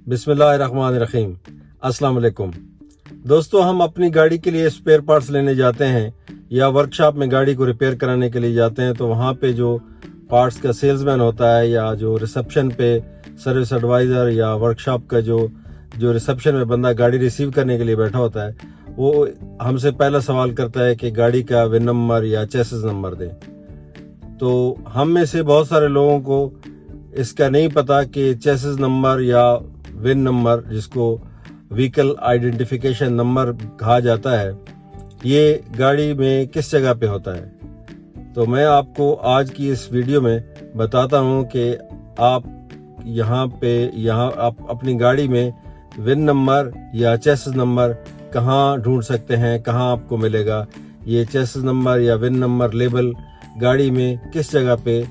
बिस्मिल्लाहिर्रहमानिर्रहीम। अस्सलाम वालेकुम दोस्तों, हम अपनी गाड़ी के लिए स्पेयर पार्ट्स लेने जाते हैं या वर्कशॉप में गाड़ी को रिपेयर कराने के लिए जाते हैं, तो वहाँ पे जो पार्ट्स का सेल्समैन होता है या जो रिसेप्शन पे सर्विस एडवाइज़र या वर्कशॉप का जो रिसेप्शन में बंदा गाड़ी रिसीव करने के लिए बैठा होता है, वो हमसे पहला सवाल करता है कि गाड़ी का विन नंबर या चेसिस नंबर दें। तो हम में से बहुत सारे लोगों को इसका नहीं पता कि चेसिस नंबर या विन नंबर, जिसको व्हीकल आइडेंटिफिकेशन नंबर कहा जाता है, ये गाड़ी में किस जगह पे होता है। तो मैं आपको आज की इस वीडियो में बताता हूं कि आप यहाँ आप अपनी गाड़ी में विन नंबर या चेसिस नंबर कहाँ ढूंढ सकते हैं, कहाँ आपको मिलेगा। ये चेसिस नंबर या विन नंबर लेबल गाड़ी में किस जगह पे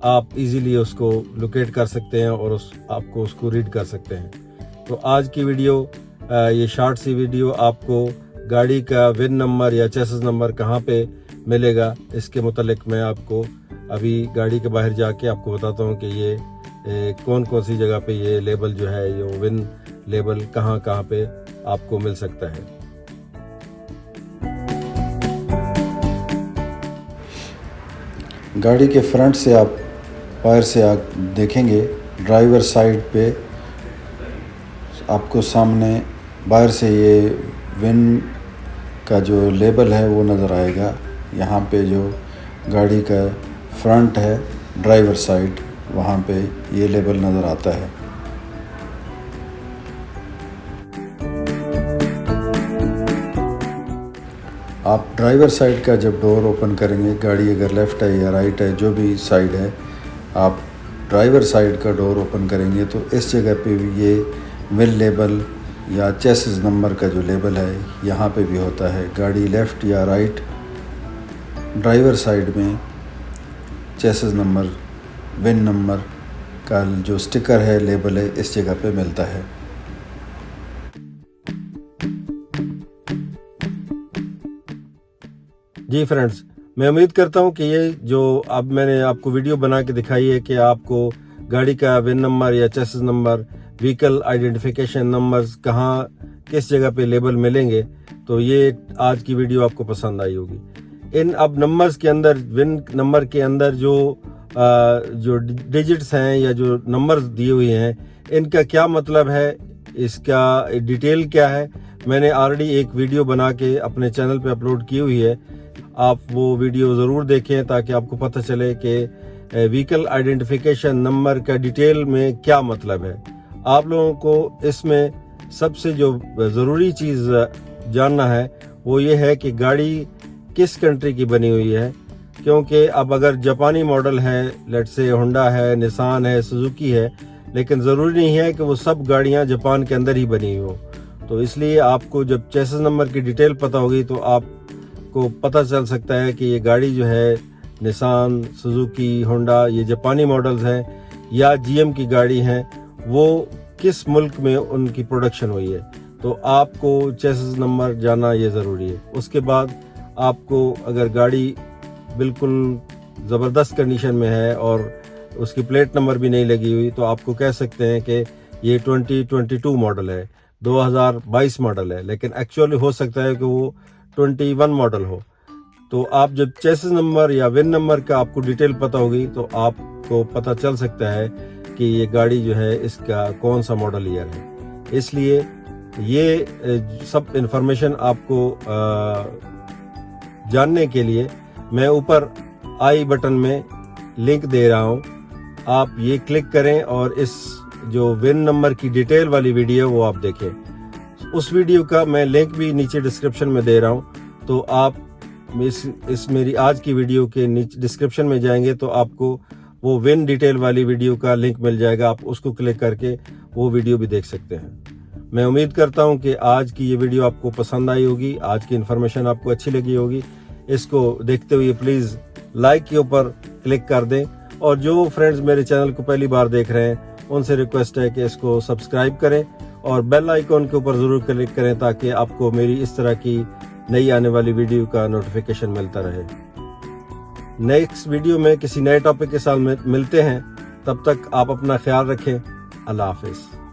आप इजीली उसको लोकेट कर सकते हैं और आपको उसको रीड कर सकते हैं। तो आज की वीडियो, ये शॉर्ट सी वीडियो, आपको गाड़ी का विन नंबर या चेसिस नंबर कहाँ पे मिलेगा इसके मुतालिक मैं आपको अभी गाड़ी के बाहर जाके आपको बताता हूँ कि ये कौन कौन सी जगह पे ये लेबल जो है, ये विन लेबल कहाँ पे आपको मिल सकता है। गाड़ी के फ्रंट से आप बाहर से आप देखेंगे, ड्राइवर साइड पे आपको सामने बाहर से ये विन का जो लेबल है वो नज़र आएगा। यहाँ पे जो गाड़ी का फ्रंट है ड्राइवर साइड, वहाँ पे ये लेबल नज़र आता है। आप ड्राइवर साइड का जब डोर ओपन करेंगे, गाड़ी अगर लेफ़्ट है या राइट है, जो भी साइड है, आप ड्राइवर साइड का डोर ओपन करेंगे तो इस जगह पे भी ये विन लेबल या चेसिस नंबर का जो लेबल है यहाँ पे भी होता है। गाड़ी लेफ़्ट या राइट, ड्राइवर साइड में चेसिस नंबर, विन नंबर का जो स्टिकर है, लेबल है, इस जगह पे मिलता है। जी फ्रेंड्स, मैं उम्मीद करता हूँ कि ये जो अब मैंने आपको वीडियो बना के दिखाई है कि आपको गाड़ी का विन नंबर या chassis number, vehicle identification numbers कहाँ किस जगह पे लेबल मिलेंगे, तो ये आज की वीडियो आपको पसंद आई होगी। इन अब नंबर्स के अंदर, विन नंबर के अंदर जो डिजिट्स हैं या जो नंबर्स दिए हुए हैं, इनका क्या मतलब है, इसका डिटेल क्या है, मैंने ऑलरेडी एक वीडियो बना के अपने चैनल पे अपलोड की हुई है। आप वो वीडियो ज़रूर देखें ताकि आपको पता चले कि व्हीकल आइडेंटिफिकेशन नंबर का डिटेल में क्या मतलब है। आप लोगों को इसमें सबसे जो ज़रूरी चीज़ जानना है वो ये है कि गाड़ी किस कंट्री की बनी हुई है, क्योंकि अब अगर जापानी मॉडल है, लेट्स से होंडा है, निसान है, सुजुकी है, लेकिन ज़रूरी नहीं है कि वो सब गाड़ियाँ जापान के अंदर ही बनी हुई हो। तो इसलिए आपको जब चेसिस नंबर की डिटेल पता होगी तो आपको पता चल सकता है कि ये गाड़ी जो है निसान, सुजुकी, होंडा, ये जापानी मॉडल्स हैं या जीएम की गाड़ी हैं, वो किस मुल्क में उनकी प्रोडक्शन हुई है। तो आपको चेसिस नंबर जानना ये ज़रूरी है। उसके बाद आपको अगर गाड़ी बिल्कुल ज़बरदस्त कंडीशन में है और उसकी प्लेट नंबर भी नहीं लगी हुई, तो आपको कह सकते हैं कि ये 2022 मॉडल है, 2022 मॉडल है, लेकिन एक्चुअली हो सकता है कि वो 21 मॉडल हो। तो आप जब चेसिस नंबर या विन नंबर का आपको डिटेल पता होगी तो आपको पता चल सकता है कि ये गाड़ी जो है इसका कौन सा मॉडल ईयर है। इसलिए ये सब इंफॉर्मेशन आपको जानने के लिए मैं ऊपर आई बटन में लिंक दे रहा हूँ, आप ये क्लिक करें और इस जो विन नंबर की डिटेल वाली वीडियो वो आप देखें। उस वीडियो का मैं लिंक भी नीचे डिस्क्रिप्शन में दे रहा हूँ, तो आप इस मेरी आज की वीडियो के नीचे डिस्क्रिप्शन में जाएंगे तो आपको वो विन डिटेल वाली वीडियो का लिंक मिल जाएगा, आप उसको क्लिक करके वो वीडियो भी देख सकते हैं। मैं उम्मीद करता हूँ कि आज की ये वीडियो आपको पसंद आई होगी, आज की इन्फॉर्मेशन आपको अच्छी लगी होगी। इसको देखते हुए प्लीज़ लाइक के ऊपर क्लिक कर दें, और जो फ्रेंड्स मेरे चैनल को पहली बार देख रहे हैं उनसे रिक्वेस्ट है कि इसको सब्सक्राइब करें और बेल आइकॉन के ऊपर ज़रूर क्लिक करें ताकि आपको मेरी इस तरह की नई आने वाली वीडियो का नोटिफिकेशन मिलता रहे। नेक्स्ट वीडियो में किसी नए टॉपिक के साथ मिलते हैं, तब तक आप अपना ख्याल रखें। अल्लाह हाफिज़।